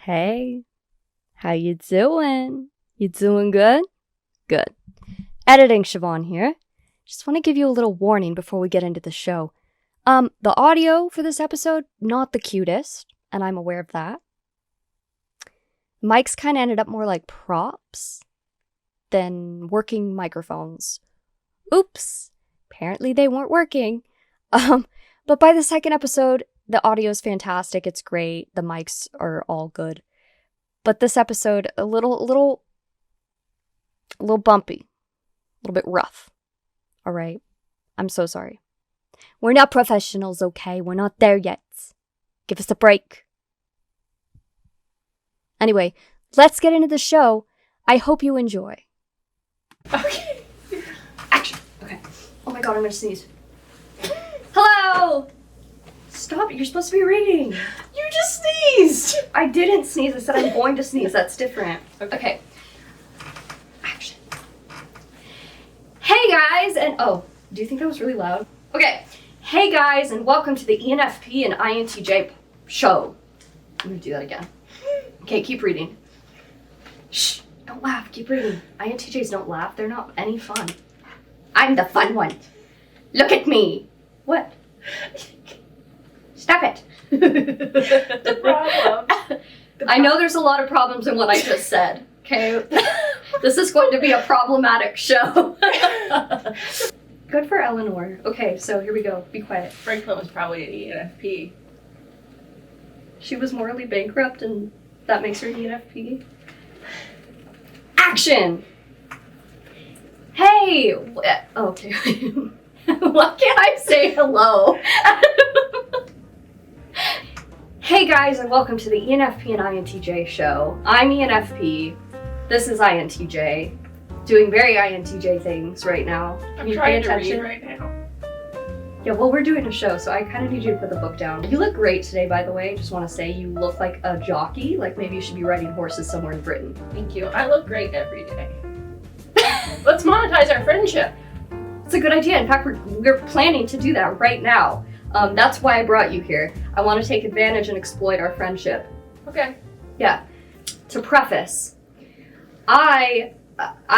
Hey, how you doing? You doing good? Good. Editing Chiavan here. Just want to give you a little warning before we get into the show. The audio for this episode, not the cutest, and I'm aware of that. Mics kind of ended up more like props than working microphones. Oops, apparently they weren't working. But by the second episode, the audio is fantastic. It's great. The mics are all good. But this episode, a little bumpy, a little bit rough. All right. I'm so sorry. We're not professionals, okay? We're not there yet. Give us a break. Anyway, let's get into the show. I hope you enjoy. Okay. Action. Okay. Oh my god, I'm gonna sneeze. Hello! Stop, you're supposed to be reading. You just sneezed. I didn't sneeze, I said I'm going to sneeze. That's different. Okay. Action. Hey guys, and oh, do you think that was really loud? Okay. Hey guys, and welcome to the ENFP and INTJ show. I'm gonna do that again. Okay, keep reading. Shh, don't laugh, keep reading. INTJs don't laugh, they're not any fun. I'm the fun one. Look at me. What? Stop it. The problem. I know there's a lot of problems in what I just said, okay? This is going to be a problematic show. Good for Eleanor. Okay, so here we go. Be quiet. Franklin was probably an ENFP. She was morally bankrupt and that makes her an ENFP. Action! Hey! Okay. Why can't I say hello? Hey guys, and welcome to the ENFP and INTJ show. I'm ENFP. This is INTJ. Doing very INTJ things right now. I'm you trying pay to attention? read right now. Yeah, well, we're doing a show, so I kind of need you to put the book down. You look great today, by the way. Just want to say you look like a jockey. Like maybe you should be riding horses somewhere in Britain. Thank you. I look great every day. Let's monetize our friendship. It's a good idea. In fact, we're planning to do that right now. That's why I brought you here. I want to take advantage and exploit our friendship. Okay. Yeah. To preface, I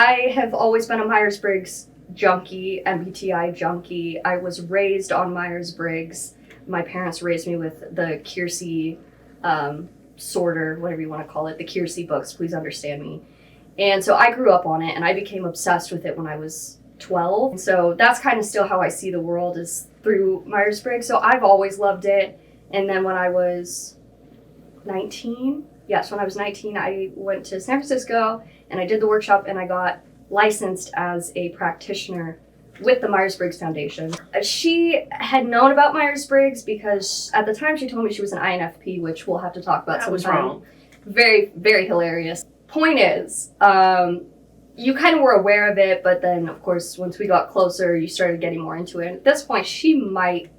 have always been a Myers-Briggs junkie, MBTI junkie. I was raised on Myers-Briggs. My parents raised me with the Keirsey sorter, whatever you want to call it, the Keirsey books, please understand me. And so I grew up on it and I became obsessed with it when I was 12. So that's kind of still how I see the world, is through Myers-Briggs. So I've always loved it. And then when I was 19, I went to San Francisco and I did the workshop and I got licensed as a practitioner with the Myers-Briggs Foundation. She had known about Myers-Briggs because at the time she told me she was an INFP, which we'll have to talk about sometime. That was wrong. Very, very hilarious. Point is, you kind of were aware of it, but then, of course, once we got closer, you started getting more into it. And at this point, she might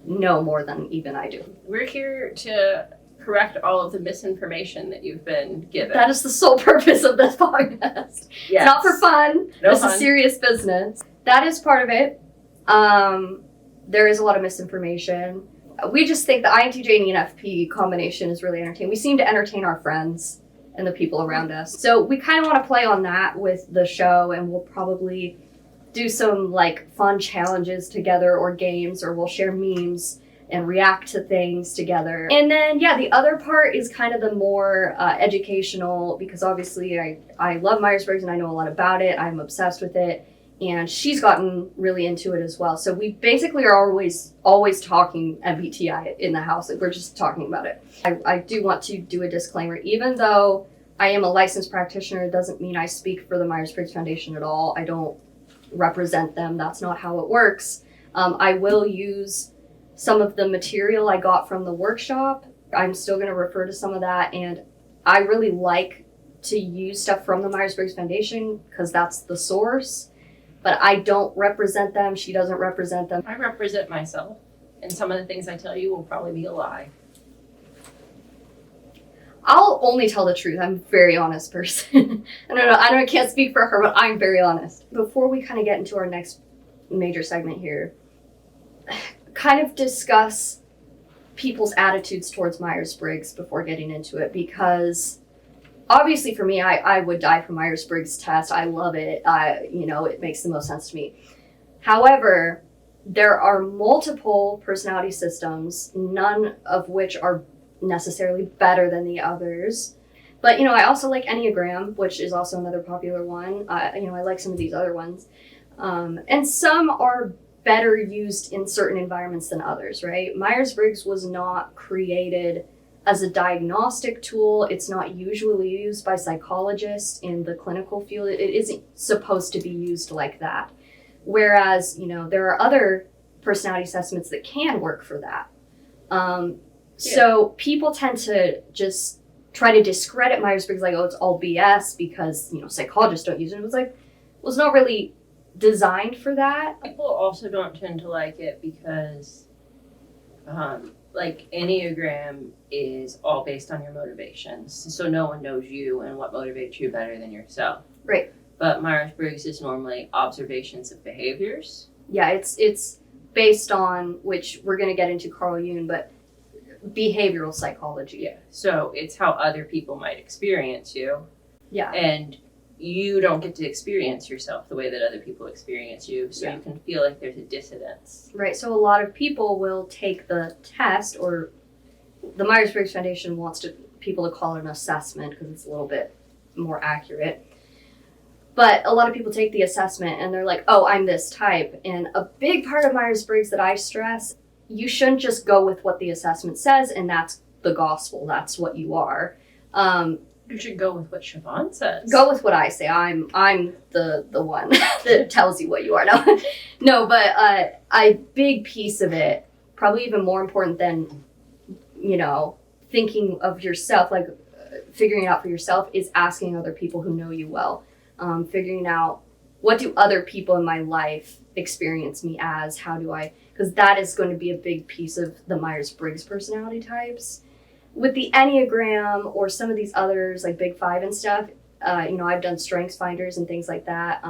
know more than even I do. We're here to correct all of the misinformation that you've been given. That is the sole purpose of this podcast. Yes. It's not for fun. No This fun. is serious business. That is part of it. There is a lot of misinformation. We just think the INTJ and ENFP combination is really entertaining. We seem to entertain our friends and the people around us. So we kind of want to play on that with the show, and we'll probably do some like fun challenges together or games, or we'll share memes and react to things together. And then, yeah, the other part is kind of the more educational, because obviously I love Myers-Briggs and I know a lot about it. I'm obsessed with it. And she's gotten really into it as well. So we basically are always talking MBTI in the house. Like, we're just talking about it. I do want to do a disclaimer. Even though I am a licensed practitioner, it doesn't mean I speak for the Myers-Briggs Foundation at all. I don't represent them. That's not how it works. I will use some of the material I got from the workshop. I'm still going to refer to some of that. And I really like to use stuff from the Myers-Briggs Foundation because that's the source. But I don't represent them. She doesn't represent them. I represent myself, and some of the things I tell you will probably be a lie. I'll only tell the truth. I'm a very honest person. I can't speak for her, but I'm very honest. Before we kind of get into our next major segment here, kind of discuss people's attitudes towards Myers-Briggs before getting into it, because obviously for me, I would die for Myers-Briggs test. I love it. It makes the most sense to me. However, there are multiple personality systems, none of which are necessarily better than the others. But, I also like Enneagram, which is also another popular one. I like some of these other ones. And some are better used in certain environments than others, right? Myers-Briggs was not created as a diagnostic tool. It's not usually used by psychologists in the clinical field. It isn't supposed to be used like that. Whereas, there are other personality assessments that can work for that. So people tend to just try to discredit Myers-Briggs, like, oh, it's all BS because, psychologists don't use it. It was like, well, it's not really designed for that. People also don't tend to like it because, Enneagram is all based on your motivations. So no one knows you and what motivates you better than yourself. Right. But Myers-Briggs is normally observations of behaviors. Yeah, it's based on, which we're going to get into Carl Jung, but behavioral psychology. Yeah. So it's how other people might experience you. Yeah. And you don't get to experience yourself the way that other people experience you. So you can feel like there's a dissonance. Right. So a lot of people will take the test, or the Myers-Briggs Foundation wants people to call it an assessment because it's a little bit more accurate. But a lot of people take the assessment and they're like, oh, I'm this type. And a big part of Myers-Briggs that I stress, you shouldn't just go with what the assessment says and that's the gospel. That's what you are. You should go with what Chiavan says. Go with what I say. I'm the one that tells you what you are. No, but a big piece of it, probably even more important than, thinking of yourself, like figuring it out for yourself, is asking other people who know you well. Figuring out, what do other people in my life experience me as? How do I, because that is going to be a big piece of the Myers-Briggs personality types. With the Enneagram or some of these others, like Big Five and stuff, I've done strengths finders and things like that,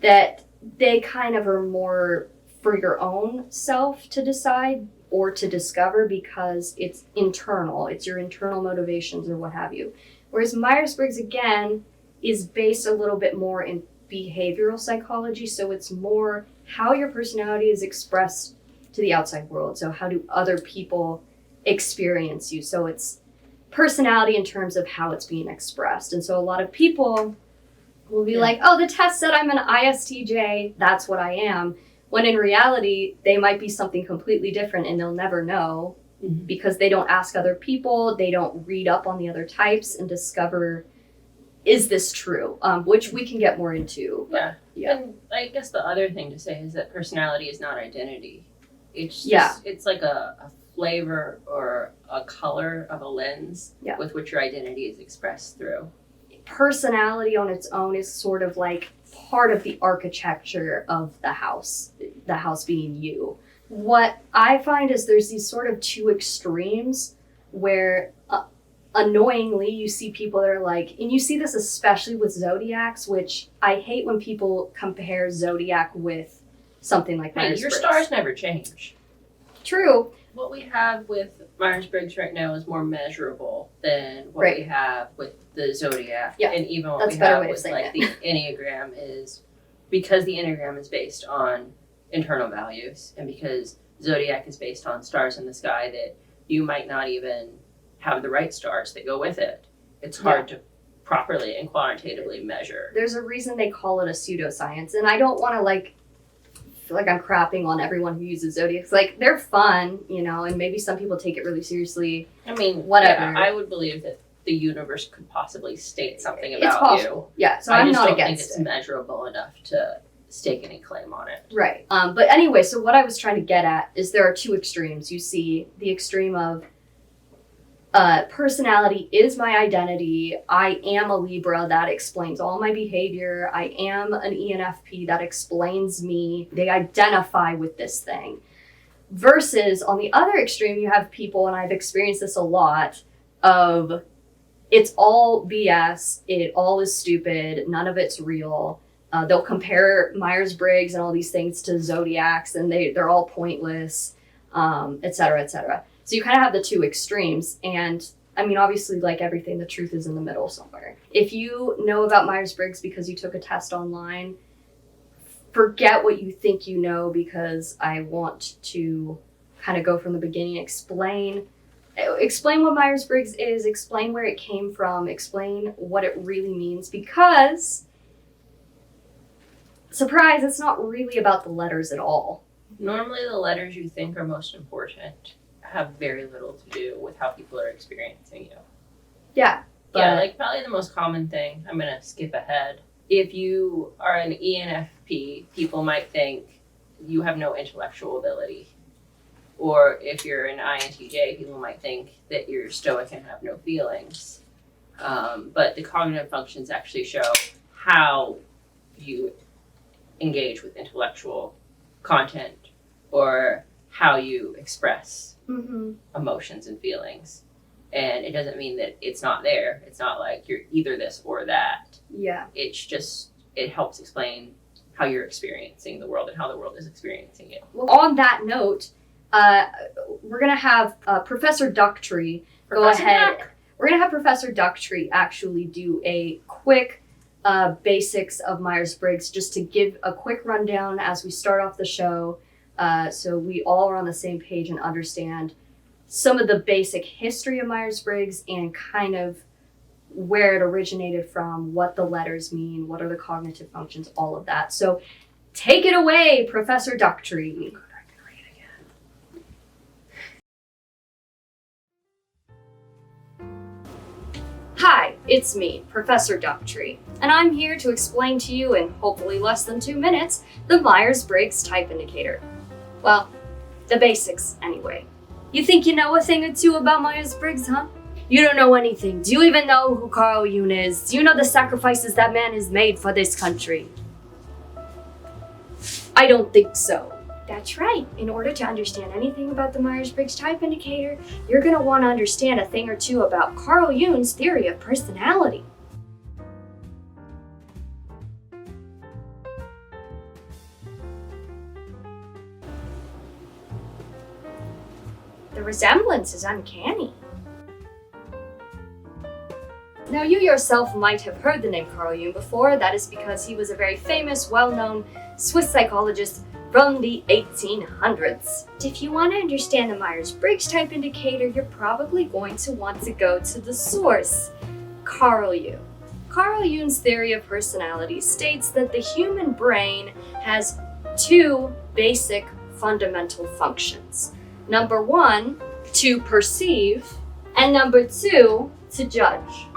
that they kind of are more for your own self to decide or to discover because it's internal. It's your internal motivations or what have you. Whereas Myers-Briggs, again, is based a little bit more in behavioral psychology. So it's more how your personality is expressed to the outside world. So how do other people experience you? So it's personality in terms of how it's being expressed. And so a lot of people will be like, oh, the test said I'm an ISTJ, that's what I am. When in reality, they might be something completely different and they'll never know because they don't ask other people, they don't read up on the other types and discover, is this true? Which we can get more into. Yeah. And I guess the other thing to say is that personality is not identity. It's just, it's like a flavor or a color of a lens with which your identity is expressed through. Personality on its own is sort of like part of the architecture of the house being you. What I find is there's these sort of two extremes where annoyingly you see people that are like, and you see this especially with zodiacs, which I hate when people compare zodiac with something like Myers-Briggs. Your stars never change. True. What we have with Myers-Briggs right now is more measurable than what we have with the Zodiac. Yeah. And even what we have with like the Enneagram is, because the Enneagram is based on internal values and because Zodiac is based on stars in the sky that you might not even have the right stars that go with it. It's hard to properly and quantitatively measure. There's a reason they call it a pseudoscience, and I don't want to feel like I'm crapping on everyone who uses zodiacs. Like, they're fun, and maybe some people take it really seriously. I mean, whatever. Yeah, I would believe that the universe could possibly state something about it's possible. you. Yeah, so I'm not against it. I just don't think it's measurable enough to stake any claim on it. Right. But anyway, so what I was trying to get at is there are two extremes. You see the extreme of personality is my identity. I am a Libra. That explains all my behavior. I am an ENFP. That explains me. They identify with this thing. Versus on the other extreme, you have people, and I've experienced this a lot, of it's all BS. It all is stupid. None of it's real. They'll compare Myers-Briggs and all these things to zodiacs, and they're all pointless. et cetera, et cetera. So you kind of have the two extremes. And I mean, obviously, like everything, the truth is in the middle somewhere. If you know about Myers-Briggs because you took a test online, forget what you think you know, because I want to kind of go from the beginning, explain what Myers-Briggs is, explain where it came from, explain what it really means, because, surprise, it's not really about the letters at all. Normally the letters you think are most important have very little to do with how people are experiencing you. Yeah. Yeah, like probably the most common thing, I'm going to skip ahead. If you are an ENFP, people might think you have no intellectual ability. Or if you're an INTJ, people might think that you're stoic and have no feelings. But the cognitive functions actually show how you engage with intellectual content or how you express emotions and feelings. And it doesn't mean that it's not there. It's not like you're either this or that. Yeah. It's just, it helps explain how you're experiencing the world and how the world is experiencing you. Well, on that note, we're going to have Professor Ducktree go ahead. We're going to have Professor Ducktree actually do a quick basics of Myers-Briggs, just to give a quick rundown as we start off the show, so we all are on the same page and understand some of the basic history of Myers-Briggs and kind of where it originated from, what the letters mean, what are the cognitive functions, all of that. So take it away, Professor Ducktree. Hi, it's me, Professor Ducktree, and I'm here to explain to you in hopefully less than 2 minutes the Myers-Briggs type indicator. Well, the basics anyway. You think you know a thing or two about Myers-Briggs, huh? You don't know anything. Do you even know who Carl Jung is? Do you know the sacrifices that man has made for this country? I don't think so. That's right. In order to understand anything about the Myers-Briggs type indicator, you're going to want to understand a thing or two about Carl Jung's theory of personality. The resemblance is uncanny. Now, you yourself might have heard the name Carl Jung before. That is because he was a very famous, well-known Swiss psychologist from the 1800s. If you want to understand the Myers-Briggs type indicator, you're probably going to want to go to the source, Carl Jung. Carl Jung's theory of personality states that the human brain has two basic fundamental functions. Number one, to perceive, and number two, to judge.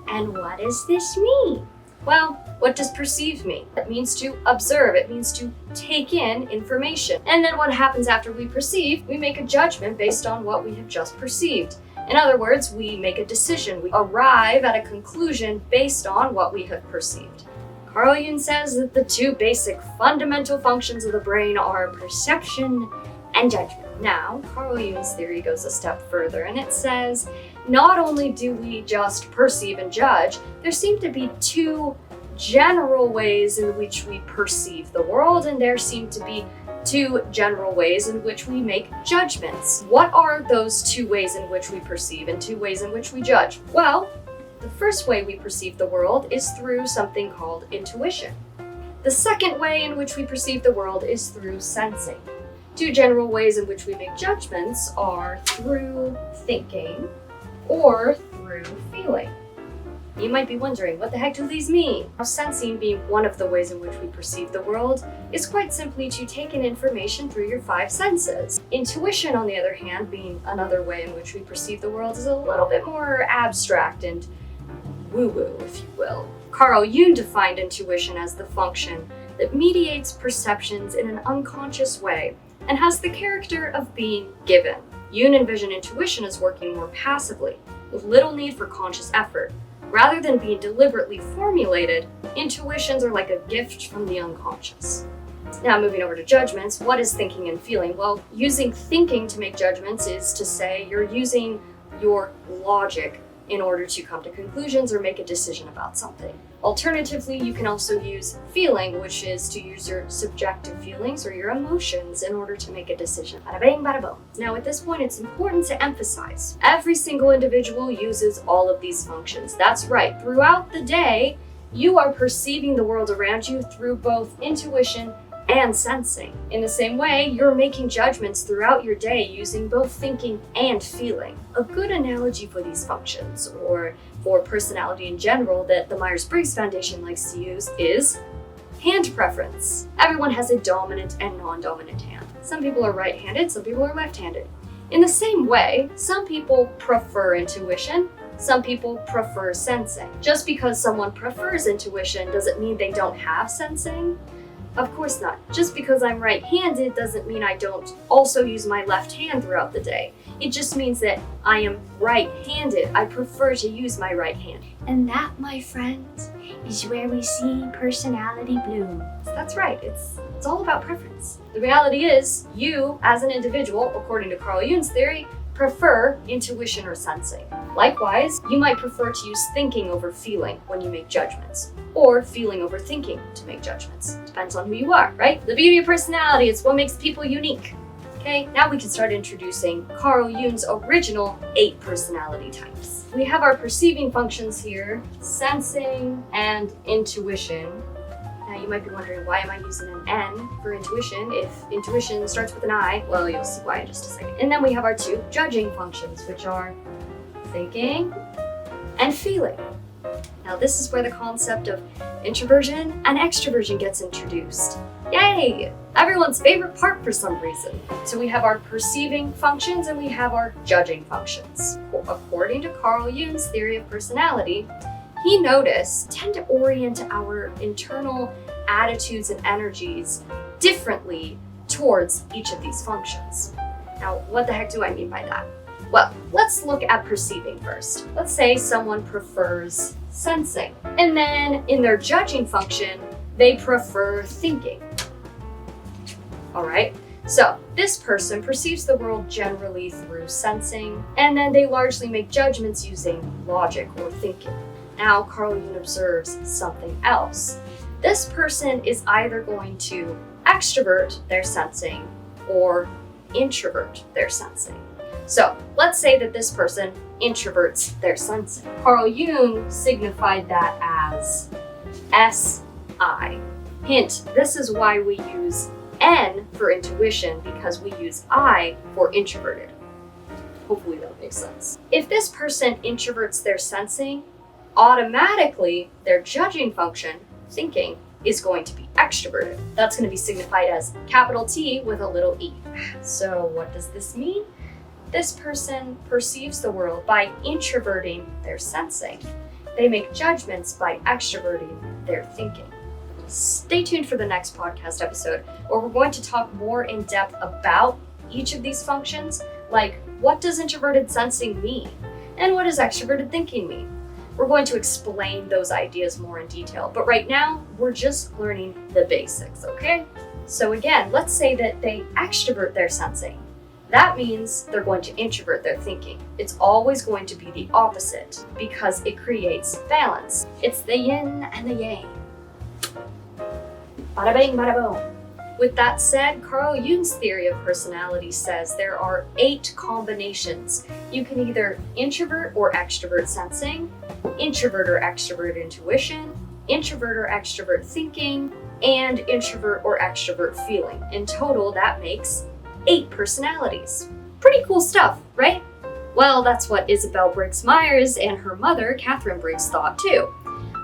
And what does this mean? Well, what does perceive mean? It means to observe, it means to take in information. And then what happens after we perceive? We make a judgment based on what we have just perceived. In other words, we make a decision. We arrive at a conclusion based on what we have perceived. Carl Jung says that the two basic fundamental functions of the brain are perception and judgment. Now, Carl Jung's theory goes a step further, and it says, not only do we just perceive and judge, there seem to be two general ways in which we perceive the world, and there seem to be two general ways in which we make judgments. What are those two ways in which we perceive and two ways in which we judge? Well, the first way we perceive the world is through something called intuition. The second way in which we perceive the world is through sensing. Two general ways in which we make judgments are through thinking or through feeling. You might be wondering, what the heck do these mean? Now, sensing being one of the ways in which we perceive the world is quite simply to take in information through your five senses. Intuition, on the other hand, being another way in which we perceive the world, is a little bit more abstract and woo-woo, if you will. Carl Jung defined intuition as the function that mediates perceptions in an unconscious way and has the character of being given. Jung envisioned intuition as working more passively, with little need for conscious effort. Rather than being deliberately formulated, intuitions are like a gift from the unconscious. Now, moving over to judgments, what is thinking and feeling? Well, using thinking to make judgments is to say you're using your logic in order to come to conclusions or make a decision about something. Alternatively, you can also use feeling, which is to use your subjective feelings or your emotions in order to make a decision. Bada bing, bada boom. Now, at this point, it's important to emphasize every single individual uses all of these functions. That's right. Throughout the day, you are perceiving the world around you through both intuition and sensing. In the same way, you're making judgments throughout your day using both thinking and feeling. A good analogy for these functions, or for personality in general, that the Myers-Briggs Foundation likes to use is hand preference. Everyone has a dominant and non-dominant hand. Some people are right-handed, some people are left-handed. In the same way, some people prefer intuition, some people prefer sensing. Just because someone prefers intuition doesn't mean they don't have sensing. Of course not. Just because I'm right-handed doesn't mean I don't also use my left hand throughout the day. It just means that I am right-handed. I prefer to use my right hand. And that, my friends, is where we see personality bloom. That's right. It's all about preference. The reality is, you, as an individual, according to Carl Jung's theory, prefer intuition or sensing. Likewise, you might prefer to use thinking over feeling when you make judgments, or feeling over thinking to make judgments. Depends on who you are, right? The beauty of personality, it's what makes people unique. Okay, now we can start introducing Carl Jung's original 8 personality types. We have our perceiving functions here, sensing and intuition. Now you might be wondering, why am I using an N for intuition if intuition starts with an I? Well, you'll see why in just a second. And then we have our 2 judging functions, which are thinking and feeling. Now this is where the concept of introversion and extroversion gets introduced. Yay! Everyone's favorite part for some reason. So we have our perceiving functions and we have our judging functions. According to Carl Jung's theory of personality, he noticed tend to orient our internal attitudes and energies differently towards each of these functions. Now, what the heck do I mean by that? Well, let's look at perceiving first. Let's say someone prefers sensing, and then in their judging function, they prefer thinking. All right, so this person perceives the world generally through sensing, and then they largely make judgments using logic or thinking. Now, Carl Jung observes something else. This person is either going to extrovert their sensing or introvert their sensing. So let's say that this person introverts their sensing. Carl Jung signified that as SI. Hint, this is why we use N for intuition, because we use I for introverted. Hopefully that makes sense. If this person introverts their sensing, automatically their judging function, thinking, is going to be extroverted. That's going to be signified as capital T with a little e. So what does this mean? This person perceives the world by introverting their sensing. They make judgments by extroverting their thinking. Stay tuned for the next podcast episode, where we're going to talk more in depth about each of these functions, like what does introverted sensing mean? And what does extroverted thinking mean? We're going to explain those ideas more in detail, but right now, we're just learning the basics, okay? So again, let's say that they extrovert their sensing. That means they're going to introvert their thinking. It's always going to be the opposite, because it creates balance. It's the yin and the yang. Bada bing, bada boom. With that said, Carl Jung's theory of personality says there are 8 combinations. You can either introvert or extrovert sensing, introvert or extrovert intuition, introvert or extrovert thinking, and introvert or extrovert feeling. In total, that makes 8 personalities. Pretty cool stuff, right? Well, that's what Isabel Briggs Myers and her mother, Catherine Briggs, thought too.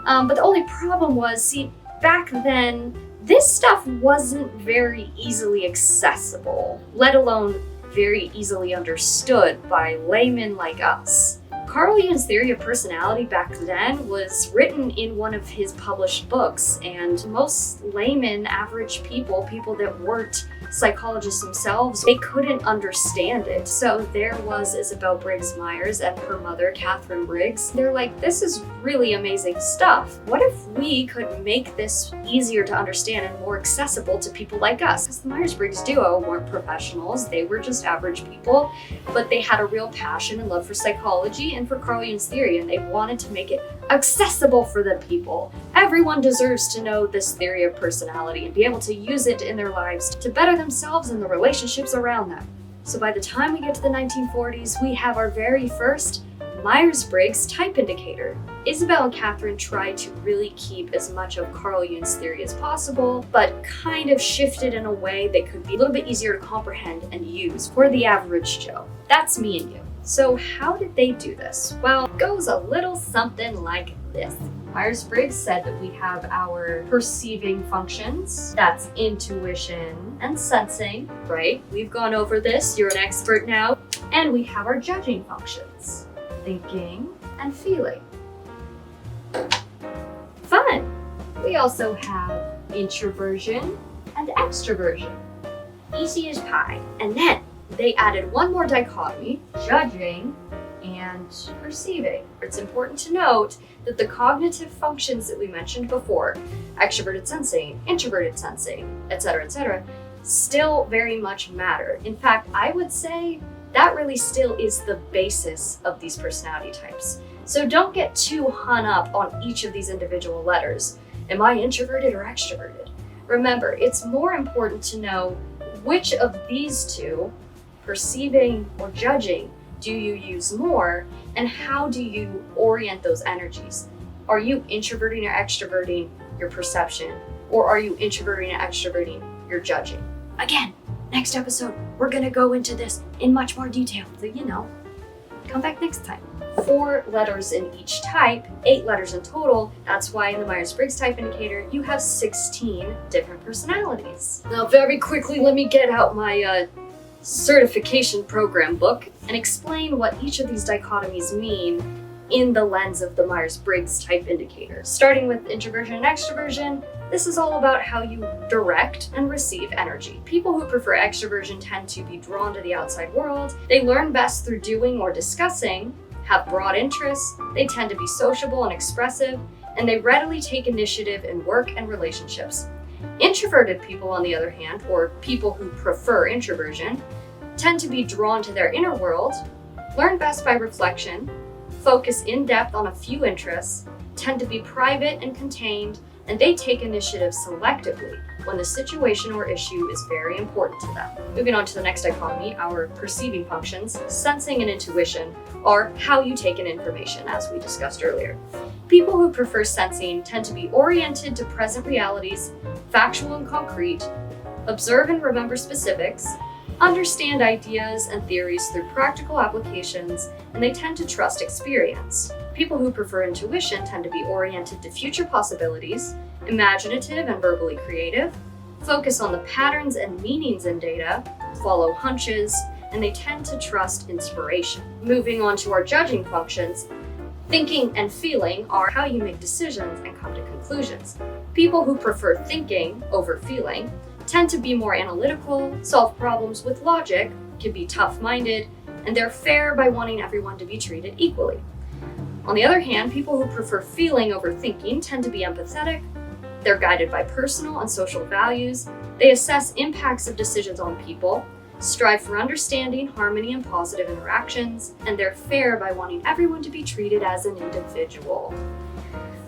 But the only problem was, see, back then, this stuff wasn't very easily accessible, let alone very easily understood by laymen like us. Carl Jung's theory of personality back then was written in one of his published books, and most laymen, average people that weren't psychologists themselves, they couldn't understand it. So there was Isabel Briggs Myers and her mother, Catherine Briggs. They're like, this is really amazing stuff. What if we could make this easier to understand and more accessible to people like us? Because the Myers-Briggs duo weren't professionals, they were just average people, but they had a real passion and love for psychology and for Carl Jung's theory, and they wanted to make it accessible for the people. Everyone deserves to know this theory of personality and be able to use it in their lives to better themselves and the relationships around them. So by the time we get to the 1940s, we have our very first Myers-Briggs type indicator. Isabel and Catherine tried to really keep as much of Carl Jung's theory as possible, but kind of shifted in a way that could be a little bit easier to comprehend and use for the average Joe. That's me and you. So how did they do this? Well, it goes a little something like this. Myers-Briggs said that we have our perceiving functions, that's intuition and sensing, right? We've gone over this, you're an expert now. And we have our judging functions, thinking and feeling. Fun! We also have introversion and extroversion. Easy as pie. And then they added one more dichotomy, judging and perceiving. It's important to note that the cognitive functions that we mentioned before, extroverted sensing, introverted sensing, etc., still very much matter. In fact, I would say that really still is the basis of these personality types. So don't get too hung up on each of these individual letters. Am I introverted or extroverted? Remember, it's more important to know which of these two, perceiving or judging, do you use more, and how do you orient those energies? Are you introverting or extroverting your perception, or are you introverting or extroverting your judging? Again, next episode, we're gonna go into this in much more detail, so come back next time. 4 letters in each type, 8 letters in total. That's why in the Myers-Briggs type indicator, you have 16 different personalities. Now, very quickly, let me get out my certification program book and explain what each of these dichotomies mean in the lens of the Myers-Briggs type indicator. Starting with introversion and extroversion, this is all about how you direct and receive energy. People who prefer extroversion tend to be drawn to the outside world. They learn best through doing or discussing, have broad interests, they tend to be sociable and expressive, and they readily take initiative in work and relationships. Introverted people, on the other hand, or people who prefer introversion, tend to be drawn to their inner world, learn best by reflection, focus in depth on a few interests, tend to be private and contained, and they take initiative selectively when the situation or issue is very important to them. Moving on to the next dichotomy, our perceiving functions, sensing and intuition are how you take in information, as we discussed earlier. People who prefer sensing tend to be oriented to present realities, factual and concrete, observe and remember specifics, understand ideas and theories through practical applications, and they tend to trust experience. People who prefer intuition tend to be oriented to future possibilities, imaginative and verbally creative, focus on the patterns and meanings in data, follow hunches, and they tend to trust inspiration. Moving on to our judging functions, thinking and feeling are how you make decisions and come to conclusions. People who prefer thinking over feeling tend to be more analytical, solve problems with logic, can be tough-minded, and they're fair by wanting everyone to be treated equally. On the other hand, people who prefer feeling over thinking tend to be empathetic, they're guided by personal and social values, they assess impacts of decisions on people, strive for understanding, harmony, and positive interactions, and they're fair by wanting everyone to be treated as an individual.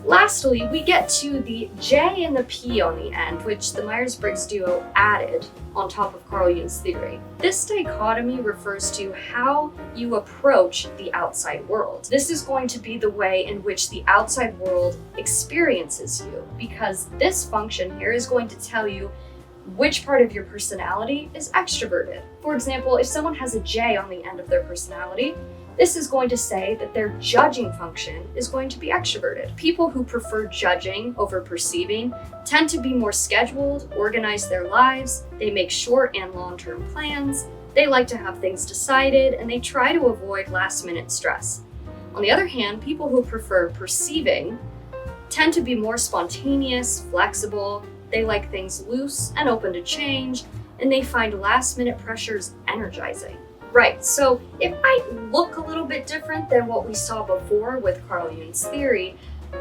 Lastly, we get to the J and the P on the end, which the Myers-Briggs duo added on top of Carl Jung's theory. This dichotomy refers to how you approach the outside world. This is going to be the way in which the outside world experiences you, because this function here is going to tell you which part of your personality is extroverted. For example, if someone has a J on the end of their personality, this is going to say that their judging function is going to be extroverted. People who prefer judging over perceiving tend to be more scheduled, organize their lives, they make short and long-term plans, they like to have things decided, and they try to avoid last-minute stress. On the other hand, people who prefer perceiving tend to be more spontaneous, flexible, they like things loose and open to change, and they find last-minute pressures energizing. Right, so it might look a little bit different than what we saw before with Carl Jung's theory,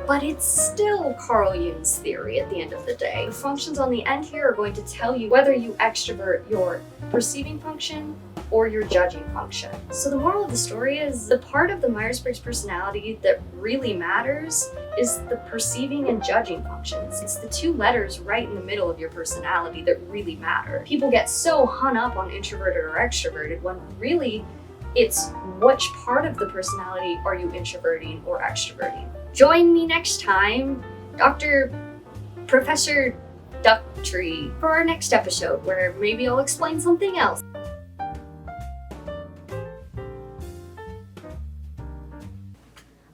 but it's still Carl Jung's theory at the end of the day. The functions on the end here are going to tell you whether you extrovert your perceiving function or your judging function. So the moral of the story is the part of the Myers-Briggs personality that really matters is the perceiving and judging functions. It's the two letters right in the middle of your personality that really matter. People get so hung up on introverted or extroverted when really it's which part of the personality are you introverting or extroverting. Join me next time, Professor Ducktree, for our next episode where maybe I'll explain something else.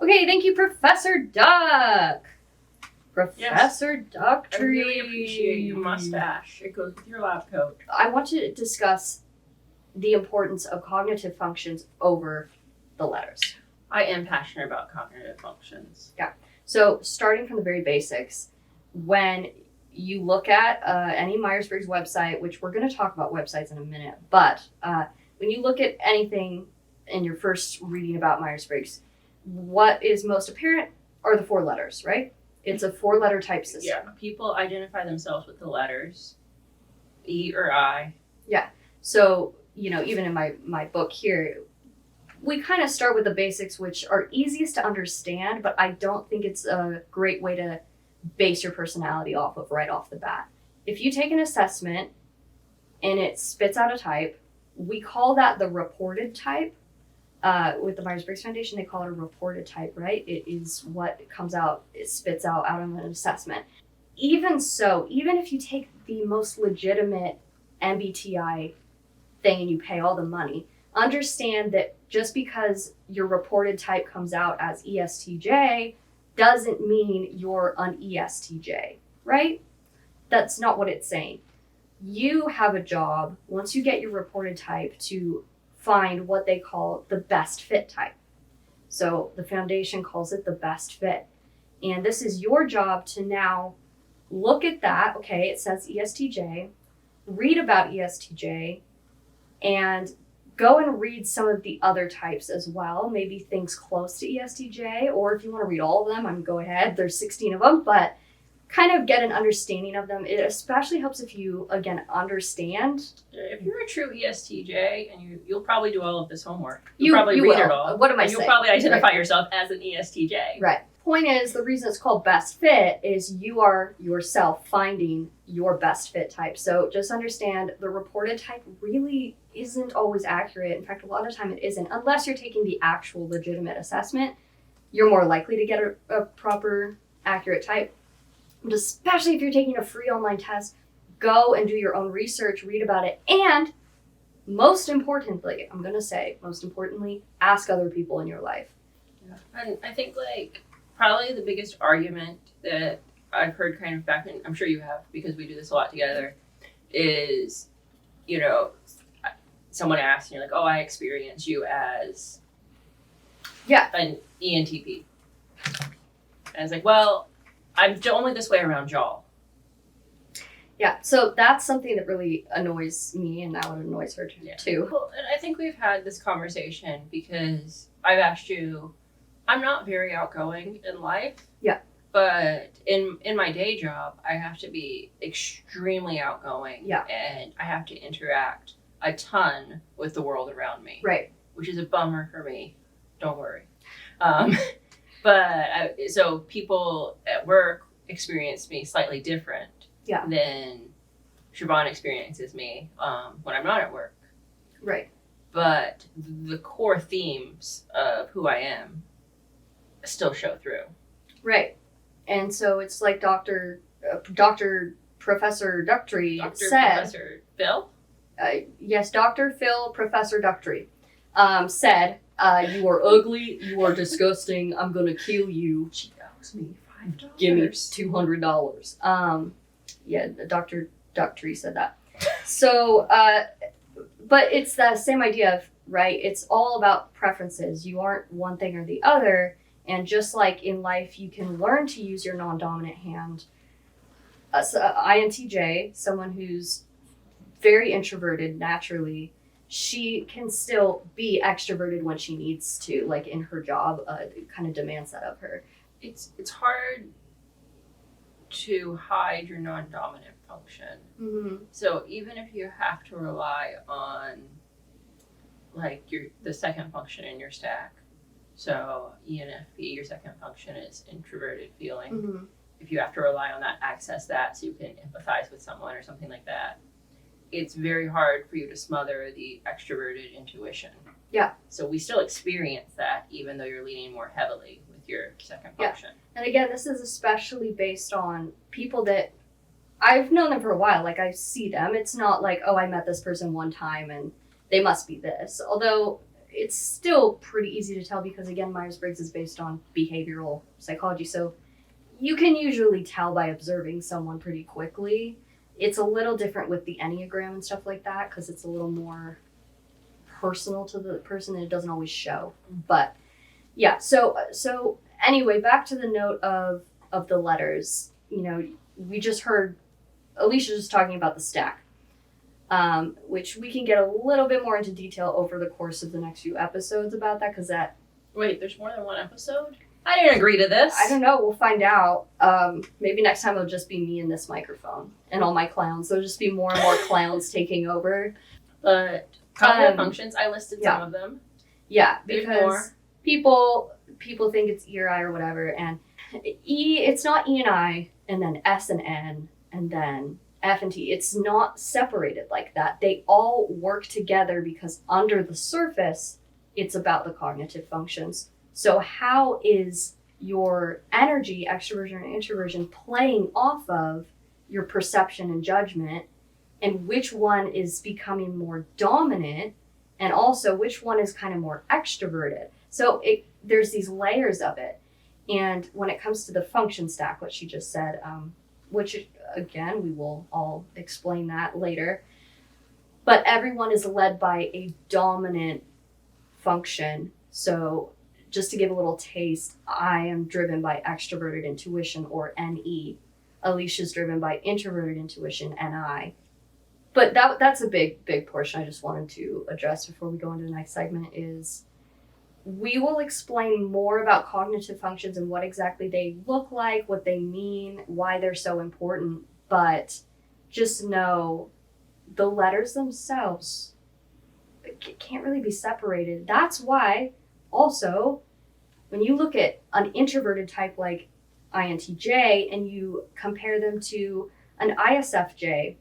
Okay, thank you, Professor Duck. Professor Ducktree. I really appreciate your mustache. It goes with your lab coat. I want to discuss the importance of cognitive functions over the letters. I am passionate about cognitive functions. Yeah. So starting from the very basics, when you look at any Myers-Briggs website, which we're going to talk about websites in a minute, but when you look at anything in your first reading about Myers-Briggs, what is most apparent are the 4 letters, right? It's a 4-letter type system. Yeah, people identify themselves with the letters, E or I. Yeah. So, even in my book here, we kind of start with the basics, which are easiest to understand, but I don't think it's a great way to base your personality off of right off the bat. If you take an assessment and it spits out a type, we call that the reported type. With the Myers-Briggs Foundation, they call it a reported type, right? It is what comes out, it spits out of an assessment. Even so, even if you take the most legitimate MBTI thing and you pay all the money, understand that just because your reported type comes out as ESTJ doesn't mean you're an ESTJ, right? That's not what it's saying. You have a job, once you get your reported type, to find what they call the best fit type. So the foundation calls it the best fit. And this is your job to now look at that. Okay, it says ESTJ, read about ESTJ, and go and read some of the other types as well, maybe things close to ESTJ, or if you want to read all of them, go ahead. There's 16 of them, but kind of get an understanding of them. It especially helps if you, again, understand. If you're a true ESTJ, and you'll probably do all of this homework. You'll probably read it all. What am I and saying? You'll probably identify yourself as an ESTJ. Right. Point is, the reason it's called best fit is you are yourself finding your best fit type. So just understand the reported type really isn't always accurate. In fact, a lot of the time it isn't. Unless you're taking the actual legitimate assessment, you're more likely to get a proper, accurate type. But especially if you're taking a free online test, go and do your own research, read about it, and most importantly, ask other people in your life. Yeah. And I think probably the biggest argument that I've heard kind of back in, I'm sure you have because we do this a lot together, is, someone asks and you're like, oh, I experience you as an ENTP. And it's like, well, I'm only this way around y'all. Yeah, so that's something that really annoys me, and now it annoys her too. Well, and I think we've had this conversation because I've asked you, I'm not very outgoing in life. Yeah. But in my day job, I have to be extremely outgoing. Yeah. And I have to interact a ton with the world around me. Right. Which is a bummer for me. Don't worry. So people at work experience me slightly different than Chiavan experiences me when I'm not at work. Right. But the core themes of who I am still show through. Right. And so it's like Professor Ducktree said. Professor Phil? Yes, Dr. Phil, Professor Ducktree said, you are ugly, you are disgusting, I'm gonna kill you. She owes me $5. Give me $200. Dr. Ducktree said that. So, but it's the same idea of, right, it's all about preferences. You aren't one thing or the other. And just like in life, you can learn to use your non-dominant hand. INTJ, someone who's very introverted naturally, she can still be extroverted when she needs to, like in her job, it kind of demands that of her. It's hard to hide your non-dominant function. Mm-hmm. So even if you have to rely on like the second function in your stack, so ENFP, your second function is introverted feeling. Mm-hmm. If you have to rely on that, access that so you can empathize with someone or something like that, it's very hard for you to smother the extroverted intuition. Yeah. So we still experience that even though you're leaning more heavily with your second function. And again, this is especially based on people that I've known them for a while. Like, I see them. It's not like, oh, I met this person one time and they must be this. Although it's still pretty easy to tell because, again, Myers-Briggs is based on behavioral psychology. So you can usually tell by observing someone pretty quickly. It's a little different with the Enneagram and stuff like that because it's a little more personal to the person and it doesn't always show. But yeah, so anyway, back to the note of the letters. You know, we just heard Alisha just talking about the stack, which we can get a little bit more into detail over the course of the next few episodes about that because that. Wait, there's more than one episode? I didn't agree to this. I don't know. We'll find out. Maybe next time it'll just be me and this microphone and all my clowns. There'll just be more and more clowns taking over. But cognitive functions, I listed some of them. Yeah, There's because more. people think it's E or I or whatever, and E, it's not E and I, and then S and N, and then F and T. It's not separated like that. They all work together because under the surface, it's about the cognitive functions. So how is your energy, extroversion and introversion, playing off of your perception and judgment, and which one is becoming more dominant, and also which one is kind of more extroverted? So there's these layers of it. And when it comes to the function stack, what she just said, which again, we will all explain that later, but everyone is led by a dominant function. So just to give a little taste, I am driven by extroverted intuition, or NE. Alicia's driven by introverted intuition, NI. But that's a big portion I just wanted to address before we go into the next segment is we will explain more about cognitive functions and what exactly they look like, what they mean, why they're so important. But just know the letters themselves can't really be separated. That's why also, when you look at an introverted type like INTJ and you compare them to an ISFJ,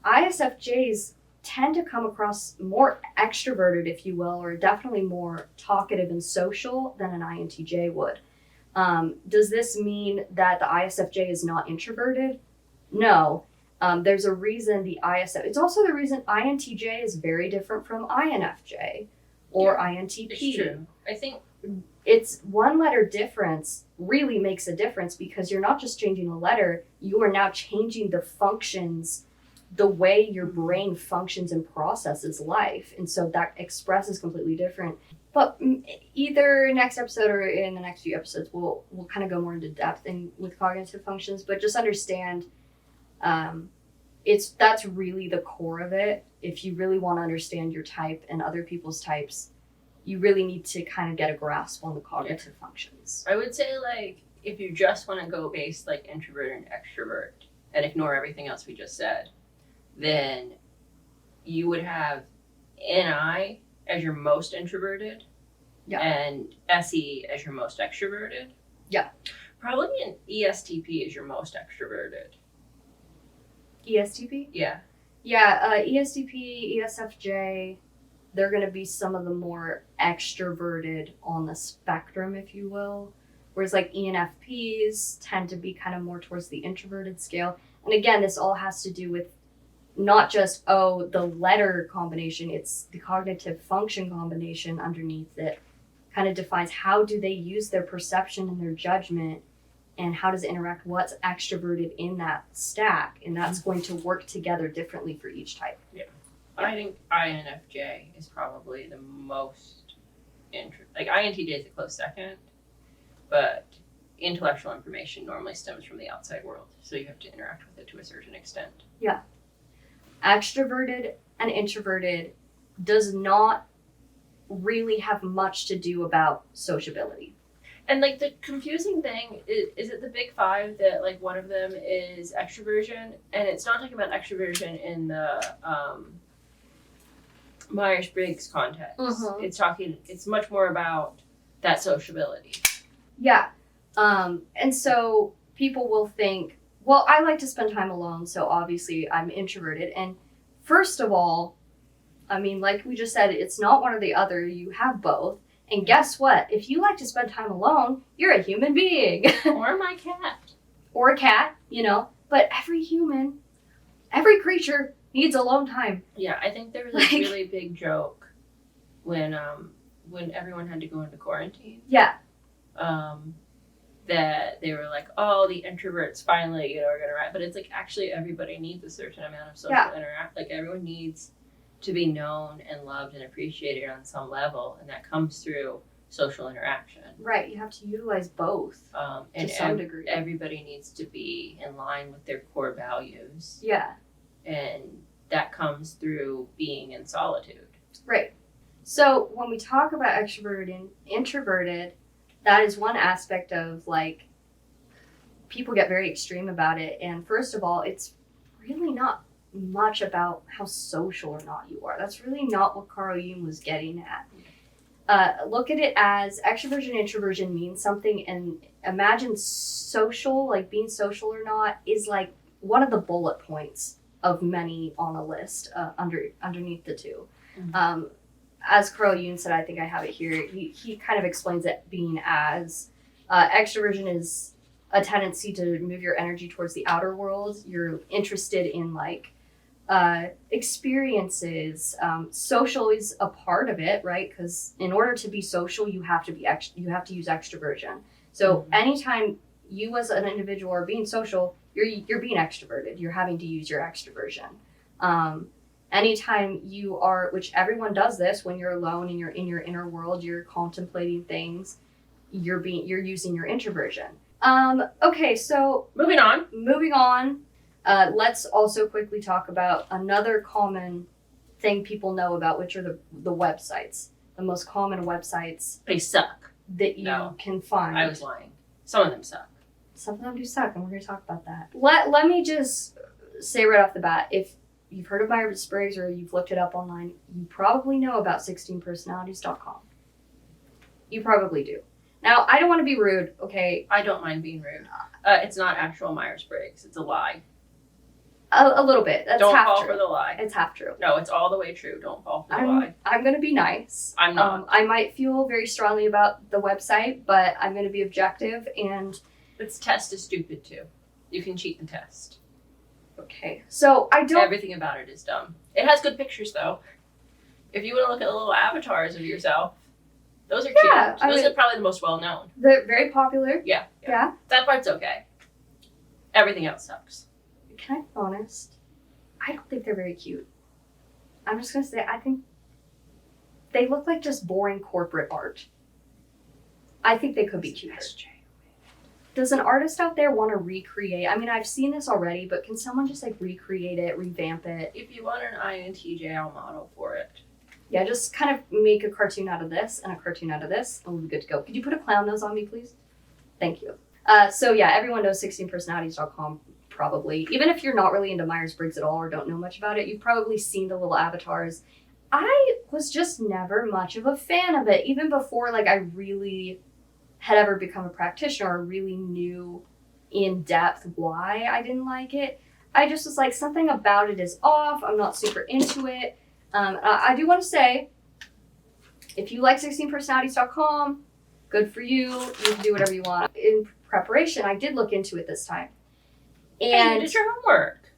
ISFJs tend to come across more extroverted, if you will, or definitely more talkative and social than an INTJ would. Does this mean that the ISFJ is not introverted? No. There's a reason it's also the reason INTJ is very different from INFJ or INTP. It's true. I think it's one letter difference really makes a difference because you're not just changing a letter, you are now changing the functions, the way your brain functions and processes life. And so that expresses completely different. But either next episode or in the next few episodes, we'll kind of go more into depth with cognitive functions, but just understand that's really the core of it. If you really want to understand your type and other people's types, you really need to kind of get a grasp on the cognitive functions. I would say, like, if you just want to go based like introvert and extrovert and ignore everything else we just said, then you would have NI as your most introverted and SE as your most extroverted. Yeah. Probably an ESTP is your most extroverted. ESTP? Yeah. Yeah, ESTP, ESFJ, they're going to be some of the more extroverted on the spectrum, if you will. Whereas like ENFPs tend to be kind of more towards the introverted scale. And again, this all has to do with not just, the letter combination, it's the cognitive function combination underneath that kind of defines how do they use their perception and their judgment and how does it interact, what's extroverted in that stack. And that's going to work together differently for each type. Yeah. I think INFJ is probably the most like INTJ is a close second, but intellectual information normally stems from the outside world, so you have to interact with it to a certain extent. Yeah. extroverted and introverted does not really have much to do about sociability. And like the confusing thing is it the big five that like one of them is extroversion, and it's not talking about extroversion in the Myers-Briggs context. It's much more about that sociability. Yeah. And so people will think, well, I like to spend time alone, so obviously I'm introverted. And first of all, I mean, like we just said, it's not one or the other. You have both. And guess what? If you like to spend time alone, you're a human being. Or my cat. Or a cat, you know. But every human, every creature needs alone time. Yeah, I think there was a really big joke when everyone had to go into quarantine. Yeah. That they were like, oh, the introverts finally, are gonna write. But it's like actually everybody needs a certain amount of social interact. Like everyone needs to be known and loved and appreciated on some level, and that comes through social interaction. Right, you have to utilize both and to some degree. Everybody needs to be in line with their core values. Yeah. And that comes through being in solitude. Right. So when we talk about extroverted and introverted, that is one aspect of like people get very extreme about it. And first of all, it's really not much about how social or not you are. That's really not what Carl Jung was getting at. Look at it as extroversion, introversion means something, and imagine social, like being social or not, is like one of the bullet points of many on a list underneath the two. Mm-hmm. As Carl Jung said, I think I have it here, he kind of explains it being as extroversion is a tendency to move your energy towards the outer world. You're interested in like experiences. Social is a part of it, right? Because in order to be social, you have to use extroversion. So anytime you as an individual are being social, you're being extroverted. You're having to use your extroversion. Anytime you are, which everyone does this when you're alone and you're in your inner world, you're contemplating things, you're using your introversion. Okay, so moving on. Let's also quickly talk about another common thing people know about, which are the websites. The most common websites. They suck. That you can find. I was lying. Some of them suck. Some of them do suck, and we're going to talk about that. Let me just say right off the bat, if you've heard of Myers-Briggs or you've looked it up online, you probably know about 16personalities.com. You probably do. Now, I don't want to be rude, okay? I don't mind being rude. It's not actual Myers-Briggs. It's a lie. A little bit. That's don't half fall true. For the lie. It's half true. No, it's all the way true. Don't fall for the lie. I'm going to be nice. I'm not. I might feel very strongly about the website, but I'm going to be objective and... This test is stupid too. You can cheat the test. Okay. So I don't... Everything about it is dumb. It has good pictures though. If you want to look at the little avatars of yourself, those are cute. Those are probably the most well known. They're very popular. Yeah. That part's okay. Everything else sucks. Can I be honest? I don't think they're very cute. I'm just going to say, I think they look like just boring corporate art. I think they could be cuter. Does an artist out there want to recreate? I mean, I've seen this already, but can someone just like recreate it, revamp it? If you want an INTJ, I'll model for it. Yeah, just kind of make a cartoon out of this and a cartoon out of this, and we'll be good to go. Could you put a clown nose on me, please? Thank you. So yeah, everyone knows 16personalities.com probably. Even if you're not really into Myers-Briggs at all or don't know much about it, you've probably seen the little avatars. I was just never much of a fan of it, even before like I really had ever become a practitioner or really knew in depth why I didn't like it. I just was like, something about it is off. I'm not super into it. I do want to say, if you like 16personalities.com, good for you. You can do whatever you want. In preparation, I did look into it this time. And you did your homework.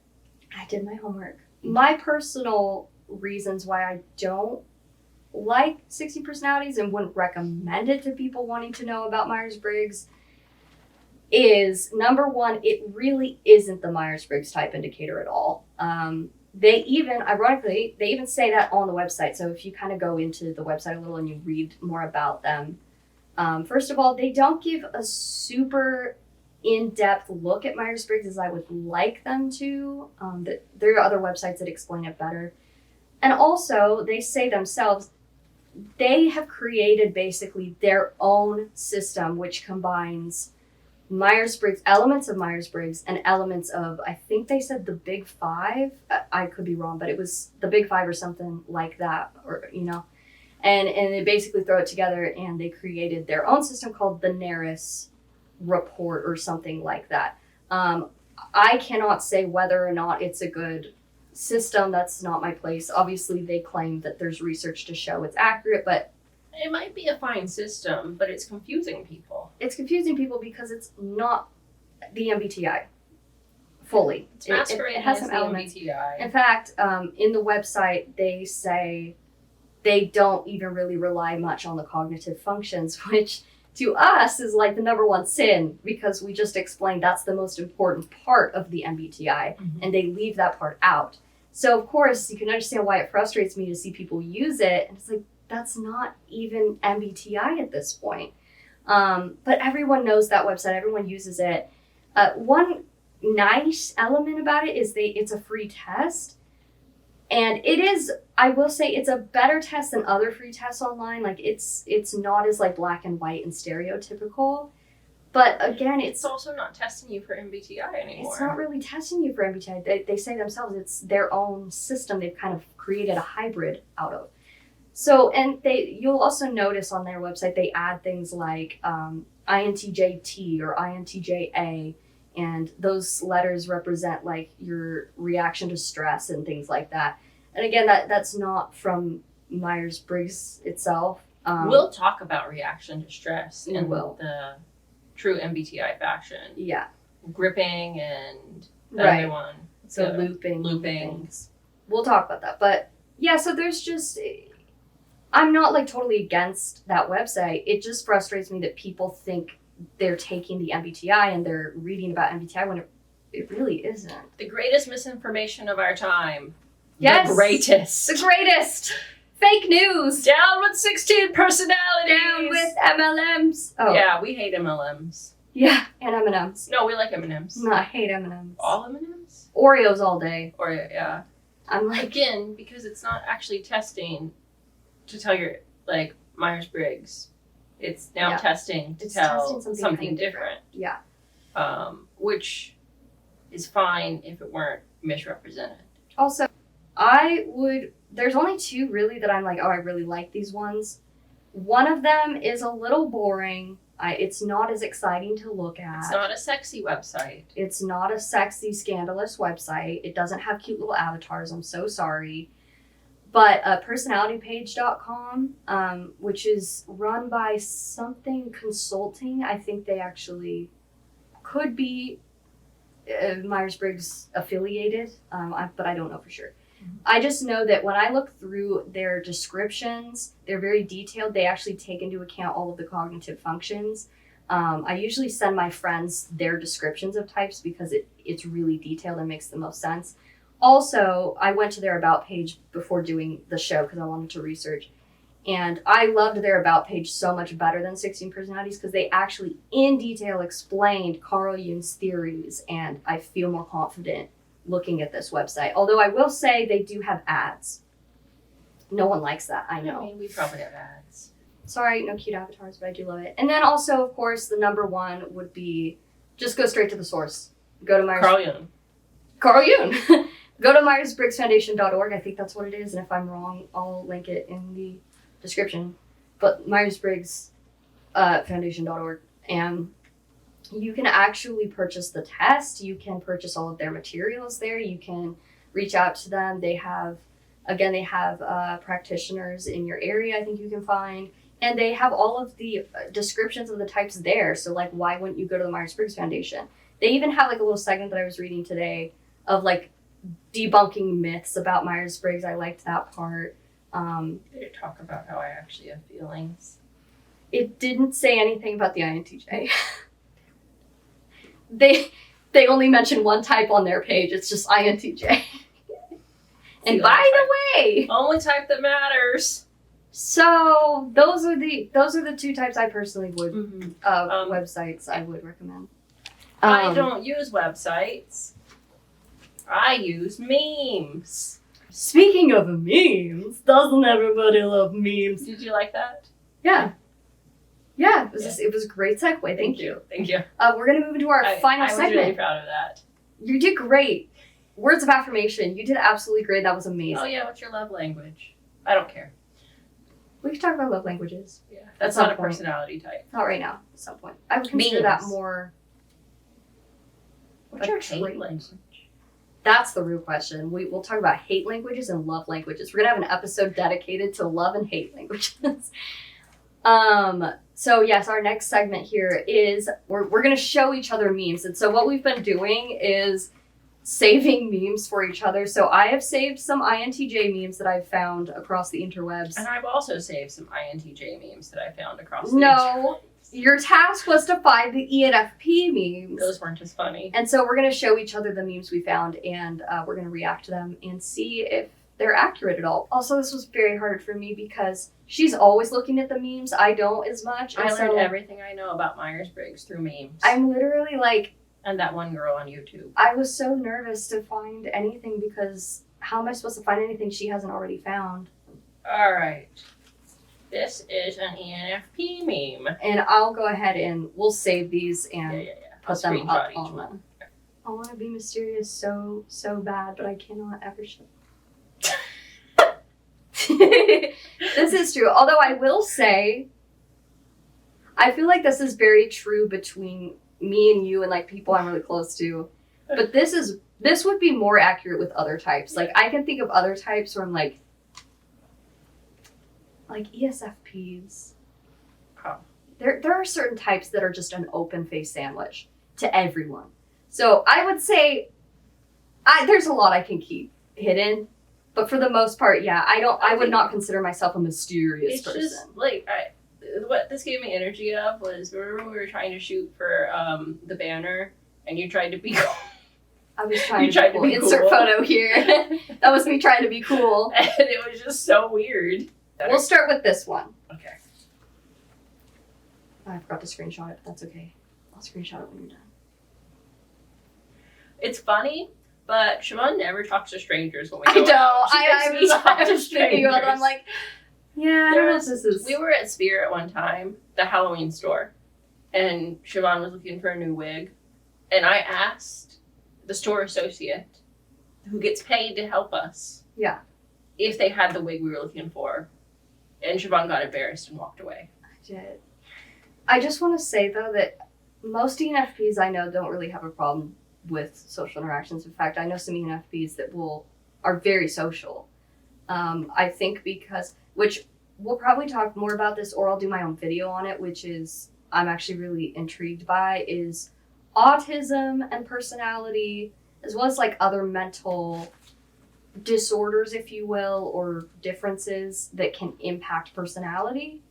I did my homework. My personal reasons why I don't like 16 personalities and wouldn't recommend it to people wanting to know about Myers-Briggs is, number one, it really isn't the Myers-Briggs type indicator at all. They even say that on the website. So if you kind of go into the website a little and you read more about them, first of all, they don't give a super in-depth look at Myers-Briggs as I would like them to. There are other websites that explain it better. And also, they say themselves, they have created basically their own system, which combines Myers-Briggs, elements of Myers-Briggs, and elements of, I think they said the Big Five. I could be wrong, but it was the Big Five or something like that, or, you know. And they basically throw it together, and they created their own system called the Naris report or something like that. I cannot say whether or not it's a good system. That's not my place. Obviously, they claim that there's research to show it's accurate, but It might be a fine system, but it's confusing people. it's confusing people because it's not the MBTI fully. It's masquerading it has as some the elements. MBTI. In fact, in the website, they say they don't even really rely much on the cognitive functions, which to us is like the number one sin, because we just explained that's the most important part of the MBTI, and they leave that part out. So, of course, you can understand why it frustrates me to see people use it. And it's like, that's not even MBTI at this point. But everyone knows that website. Everyone uses it. One nice element about it is it's a free test. And it is, I will say, it's a better test than other free tests online. Like, it's not as like black and white and stereotypical. But again, It's also not testing you for MBTI anymore. it's not really testing you for MBTI. They say themselves it's their own system they've kind of created a hybrid out of. So, and you'll also notice on their website they add things like INTJ-T or INTJ-A, and those letters represent like your reaction to stress and things like that. And again, that's not from Myers-Briggs itself. We'll talk about reaction to stress We in will. the true MBTI fashion. Yeah, Gripping and the right. other one. So the looping things. We'll talk about that. But yeah, so there's just, I'm not like totally against that website. It just frustrates me that people think they're taking the MBTI and they're reading about MBTI when it really isn't. The greatest misinformation of our time. Yes. The greatest. The greatest. Fake news. Down with 16 personalities. Down with MLMs. Oh Yeah, we hate MLMs. yeah, and M&Ms. No, we like M&Ms. No, I hate M&Ms. All M&Ms? Oreos all day. Or, yeah. I'm like, Again, because it's not actually testing to tell your, like, Myers-Briggs. It's now Yeah. testing to It's tell testing something something different. yeah. Which is fine if it weren't misrepresented. Also, there's only two really that I'm like, oh, I really like these ones. One of them is a little boring. It's not as exciting to look at. It's not a sexy website. It's not a sexy, scandalous website. It doesn't have cute little avatars. I'm so sorry. But personalitypage.com, which is run by something consulting. I think they actually could be Myers-Briggs affiliated, but I don't know for sure. I just know that when I look through their descriptions, they're very detailed. They actually take into account all of the cognitive functions. I usually send my friends their descriptions of types because it's really detailed and makes the most sense. Also, I went to their About page before doing the show because I wanted to research. And I loved their About page so much better than 16 Personalities because they actually in detail explained Carl Jung's theories, and I feel more confident looking at this website. Although I will say they do have ads. No one likes that, I know. I mean, we probably have ads. Sorry, no cute avatars, but I do love it. And then also, of course, the number one would be just go straight to the source. Go to Carl Jung. Carl Jung. Go to MyersBriggsFoundation.org. I think that's what it is. And if I'm wrong, I'll link it in the description. But Myers-Briggs Foundation.org. And you can actually purchase the test. You can purchase all of their materials there. You can reach out to them. They have practitioners in your area I think you can find. And they have all of the descriptions of the types there. So, like, why wouldn't you go to the Myers-Briggs Foundation? They even have, like, a little segment that I was reading today of, like, debunking myths about Myers-Briggs. I liked that part. Did it talk about how I actually have feelings? It didn't say anything about the INTJ. They only mention one type on their page. It's just INTJ. And by the way, only type that matters. so those are the two types I personally would Mm-hmm. websites I would recommend. I don't use websites. I use memes. Speaking of memes, doesn't everybody love memes? Did you like that? Yeah. Yeah, it was a great segue. Thank you. Thank you. We're going to move into our final segment. I was really proud of that. You did great. Words of affirmation. You did absolutely great. That was amazing. Oh, yeah. What's your love language? I don't care. We could talk about love languages. Yeah. That's not a personality type. Not right now. At some point. I would consider that more... What's your hate language? That's the real question. We'll talk about hate languages and love languages. We're going to have an episode dedicated to love and hate languages. So yes, our next segment here is we're going to show each other memes. And so what we've been doing is saving memes for each other. So I have saved some INTJ memes that I've found across the interwebs. And I've also saved some INTJ memes that I found across the interwebs. Your task was to find the ENFP memes. Those weren't as funny. And so we're going to show each other the memes we found, and we're going to react to them and see if they're accurate at all. Also, this was very hard for me because she's always looking at the memes. I don't as much. I learned everything I know about Myers-Briggs through memes. I'm literally like... And that one girl on YouTube. I was so nervous to find anything because how am I supposed to find anything she hasn't already found? All right. This is an ENFP meme. And I'll go ahead and we'll save these and put them up each one. I want to be mysterious so bad, but I cannot ever show. This is true. Although I will say, I feel like this is very true between me and you and like people I'm really close to. But this would be more accurate with other types. Like I can think of other types where I'm like ESFPs. Oh. There are certain types that are just an open face sandwich to everyone. So I would say there's a lot I can keep hidden, but for the most part, yeah, I would not consider myself a mysterious person. It's just like what this gave me energy of was remember when we were trying to shoot for the banner and you tried to be cool. I was trying to be cool. Insert photo here. That was me trying to be cool. And it was just so weird. We'll start with this one. Okay. I forgot to screenshot it, but that's okay. I'll screenshot it when you're done. It's funny, but Chiavan never talks to strangers when we go out. I was thinking about it. I'm like, yeah, I don't know if this is... We were at Spirit one time, the Halloween store, and Chiavan was looking for a new wig, and I asked the store associate, who gets paid to help us, if they had the wig we were looking for, and Chiavan got embarrassed and walked away. I did. I just want to say, though, that most ENFPs I know don't really have a problem with social interactions. In fact, I know some ENFPs that are very social. I think which we'll probably talk more about this, or I'll do my own video on it, which is I'm actually really intrigued by, is autism and personality, as well as like other mental disorders, if you will, or differences that can impact personality.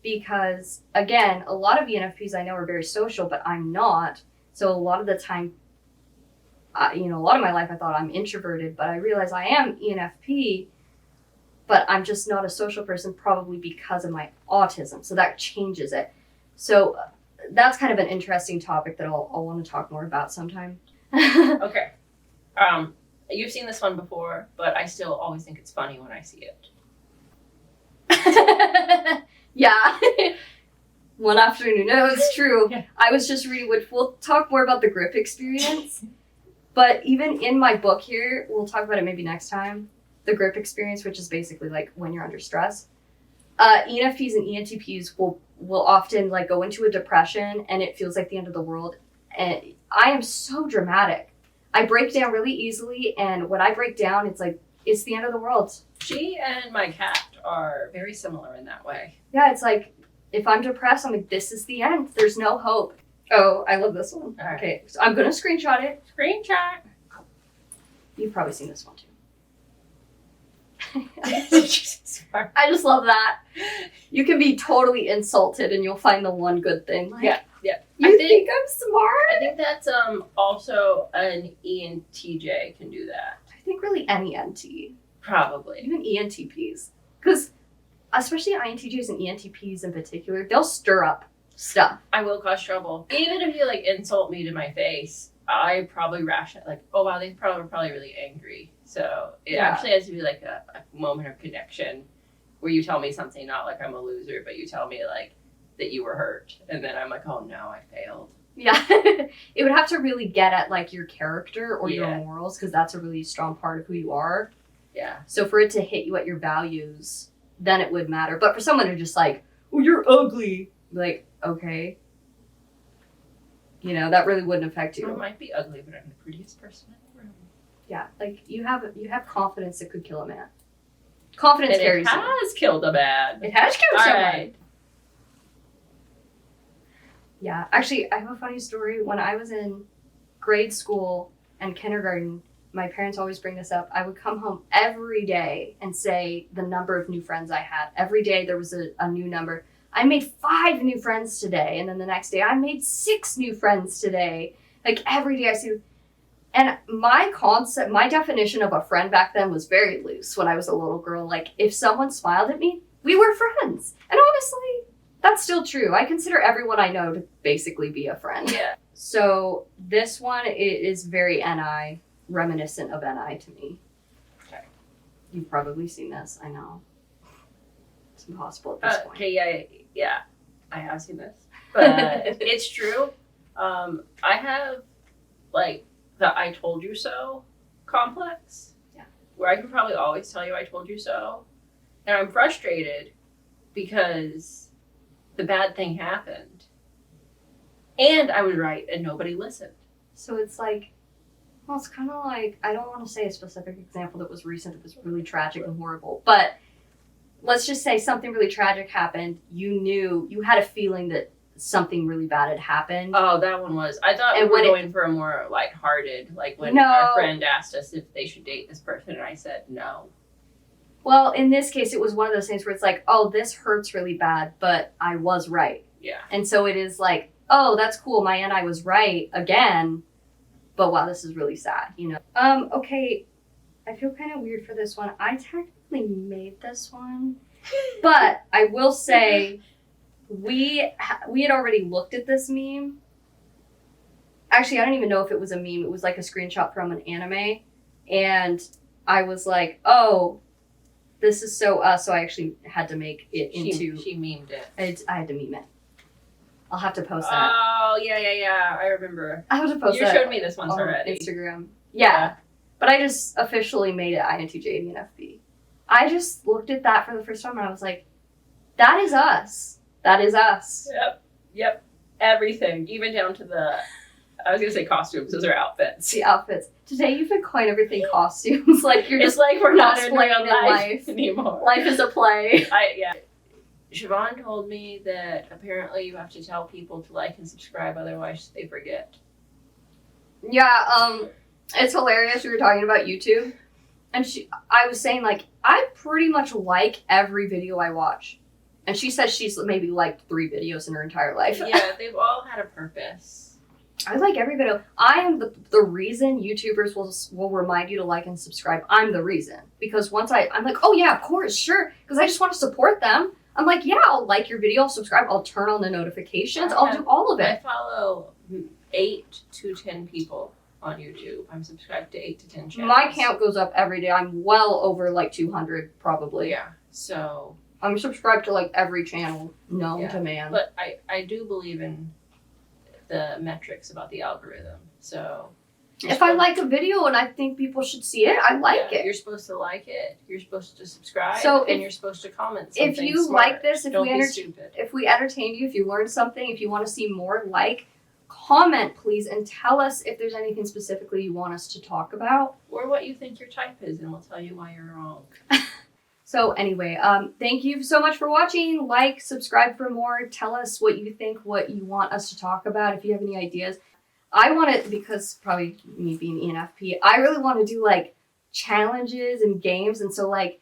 Because again, a lot of ENFPs I know are very social, but I'm not. So a lot of the time, a lot of my life I thought I'm introverted, but I realize I am ENFP, but I'm just not a social person, probably because of my autism. So that changes it. So that's kind of an interesting topic that I'll want to talk more about sometime. Okay. You've seen this one before, but I still always think it's funny when I see it. Yeah. One afternoon. No, it's true. Yeah. I was just reading, which we'll talk more about the grip experience. But even in my book here, we'll talk about it maybe next time, the grip experience, which is basically like when you're under stress. ENFPs and ENTPs will often like go into a depression and it feels like the end of the world. And I am so dramatic. I break down really easily, and when I break down, it's like, it's the end of the world. She and my cat are very similar in that way. Yeah, it's like, if I'm depressed, I'm like, this is the end. There's no hope. Oh, I love this one. All right. Okay, so I'm going to screenshot it. Screenshot. You've probably seen this one, too. I just love that. You can be totally insulted, and you'll find the one good thing. Like, yeah. You think I'm smart? I think that's also an ENTJ can do that. I think really any NT. Probably. Even ENTPs. Because especially INTJs and ENTPs in particular, they'll stir up stuff. I will cause trouble. Even if you like insult me to my face, I probably like, oh wow, they were probably really angry. So it actually has to be like a moment of connection where you tell me something, not like I'm a loser, but you tell me like that you were hurt. And then I'm like, oh no, I failed. Yeah. It would have to really get at like your character or your Yeah. morals, because that's a really strong part of who you are. Yeah. So for it to hit you at your values, then it would matter. But for someone to just like, oh, you're ugly, like, okay. You know, that really wouldn't affect I you. might be ugly, but I'm the prettiest person in the room. Yeah, like you have confidence that could kill a man. Confidence And carries it you. has killed a man. It has killed All someone. right. Yeah, actually, I have a funny story. When I was in grade school and kindergarten, my parents always bring this up. I would come home every day and say the number of new friends I had. Every day there was a new number. I made 5 new friends today. And then the next day, I made 6 new friends today. Like every day I see. And my definition of a friend back then was very loose when I was a little girl. Like if someone smiled at me, we were friends. And honestly, that's still true. I consider everyone I know to basically be a friend. Yeah. So this one is very NI, reminiscent of NI to me. Okay. You've probably seen this, I know. It's impossible at this point. Okay, yeah. I have seen this. But it's true. I have like the I told you so complex. Yeah. Where I can probably always tell you I told you so. And I'm frustrated because the bad thing happened. And I was right and nobody listened. So it's like, well, it's kind of like, I don't want to say a specific example that was recent, that was really tragic and horrible, but let's just say something really tragic happened. You had a feeling that something really bad had happened. Oh, that one was. I thought And we were when going for a more lighthearted, like when No. our friend asked us if they should date this person, and I said no. Well, in this case, it was one of those things where it's like, oh, this hurts really bad, but I was right. Yeah. And so it is like, oh, that's cool. My and I was right again, but wow, this is really sad, you know? Okay, I feel kind of weird for this one. I technically made this one, but I will say we had already looked at this meme. Actually, I don't even know if it was a meme. It was like a screenshot from an anime, and I was like, oh, this is so us. So I actually had to make it into. She memed it. I had to meme it. I'll have to post that. Oh, yeah. I remember. I have to post You that. showed me this once on already. Instagram. Yeah. But I just officially made it INTJ and ENFP. I just looked at that for the first time and I was like, that is us. That is us. Yep. Everything. Even down to I was going to say costumes. Those are outfits. The outfits. Today you've been calling everything costumes. Like you're It's just like we're not in cosplaying real in life anymore. life is a play. Yeah. Chiavan told me that apparently you have to tell people to like and subscribe, otherwise they forget. Yeah, it's hilarious. We were talking about YouTube. And I was saying, like, I pretty much like every video I watch. And she says she's maybe liked 3 videos in her entire life. Yeah, they've all had a purpose. I like every video. I am the reason YouTubers will remind you to like and subscribe. I'm the reason. Because once I'm like, oh yeah, of course, sure. Because I just want to support them. I'm like, yeah, I'll like your video, I'll subscribe, I'll turn on the notifications, I'll do all of I it. follow 8 to 10 people on YouTube. I'm subscribed to 8 to 10 channels. My count goes up every day. I'm well over like 200 probably. Yeah, so. I'm subscribed to like every channel known to man. But I do believe in the metrics about the algorithm, so. If I like a video and I think people should see it, I like it. You're supposed to like it. You're supposed to subscribe. So and if- you're supposed to comment something If you smart. like this, Don't be stupid. if we entertain you, if you learn something, if you want to see more, comment please and tell us if there's anything specifically you want us to talk about. Or what you think your type is, and we'll tell you why you're wrong. So anyway, thank you so much for watching. Like, subscribe for more. Tell us what you think, what you want us to talk about. If you have any ideas. I want to, because probably me being ENFP, I really want to do like challenges and games. And so like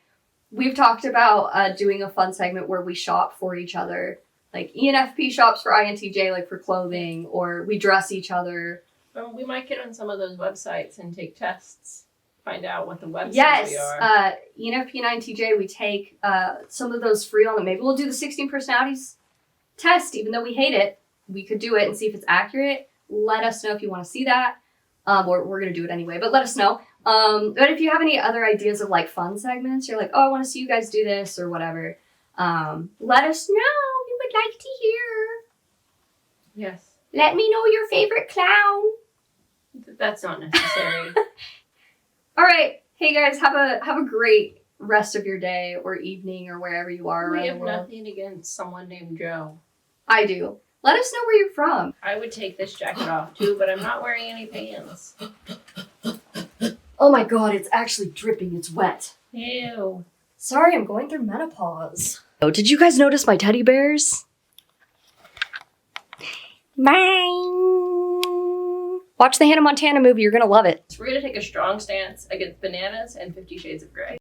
we've talked about doing a fun segment where we shop for each other. Like ENFP shops for INTJ, like for clothing, or we dress each other. We might get on some of those websites and take tests. Find out what the websites Yes, we are. ENFP and INTJ, we take some of those free on them. Maybe we'll do the 16 personalities test, even though we hate it, we could do it and see if it's accurate. Let us know if you want to see that. Or we're going to do it anyway, but let us know. But if you have any other ideas of like fun segments, you're like, oh, I want to see you guys do this or whatever, let us know. We would like to hear. Yes. Let me know your favorite clown. That's not necessary. All right. Hey guys, have a great rest of your day or evening or wherever you are around We the have world. nothing against someone named Joe. I do. Let us know where you're from. I would take this jacket off too, but I'm not wearing any pants. Oh my god, it's actually dripping. It's wet. Ew. Sorry, I'm going through menopause. Oh, did you guys notice my teddy bears? Mine. Watch the Hannah Montana movie. You're gonna love it. We're going to take a strong stance against bananas and 50 Shades of Grey.